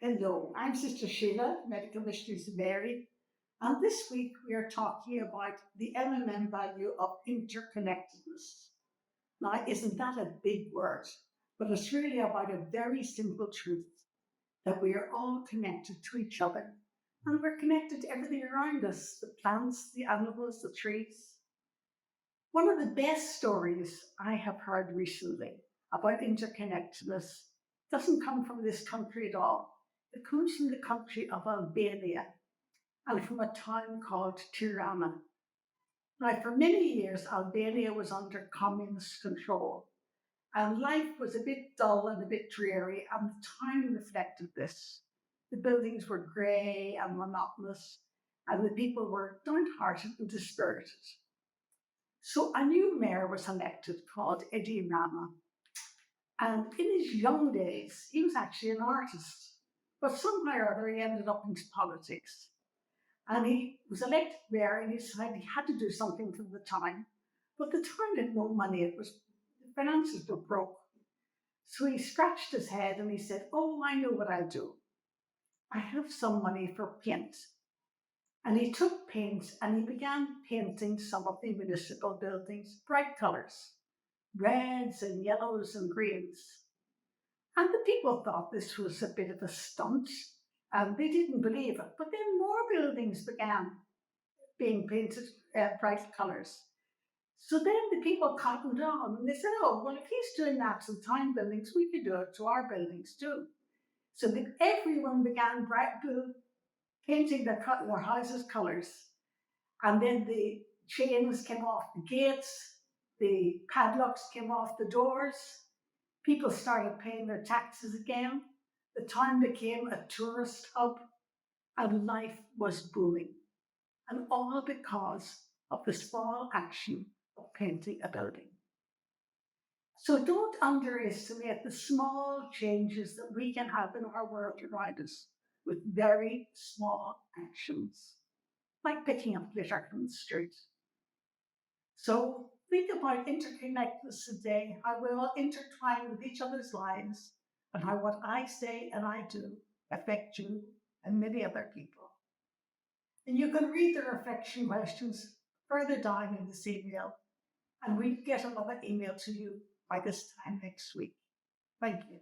Hello, I'm Sister Sheila, Medical Missionaries of Mary, and this week we are talking about the value of interconnectedness. Now, isn't that a big word? But it's really about a very simple truth that we are all connected to each other, and we're connected to everything around us, the plants, the animals, the trees. One of the best stories I have heard recently about interconnectedness doesn't come from this country at all. It comes from the country of Albania and from a town called Tirana. Now, for many years, Albania was under communist control, and life was a bit dull and a bit dreary, and the town reflected this. The buildings were grey and monotonous, and the people were downhearted and dispirited. So a new mayor was elected called Edi Rama. And in his young days, he was actually an artist. But somehow or other, he ended up into politics. And he was elected mayor and he decided he had to do something for the town. But the town had no money. The finances were broke. So he scratched his head and he said, "Oh, I know what I'll do. I have some money for paint." And he took paint and he began painting some of the municipal buildings bright colours, reds and yellows and greens. And the people thought this was a bit of a stunt and they didn't believe it. But then more buildings began being painted bright colours. So then the people cottoned on and they said, "Oh, well, if he's doing that to town buildings, we could do it to our buildings too." So everyone began painting their houses' colours. And then the chains came off the gates, the padlocks came off the doors, people started paying their taxes again, the town became a tourist hub, and life was booming. And all because of the small action of painting a building. So don't underestimate the small changes that we can have in our world around us with very small actions, like picking up litter from the street. So think about interconnectedness today, how we're all intertwined with each other's lives, and how what I say and I do affect you and many other people. And you can read the reflection questions further down in this email, and we'll get another email to you by this time next week. Thank you.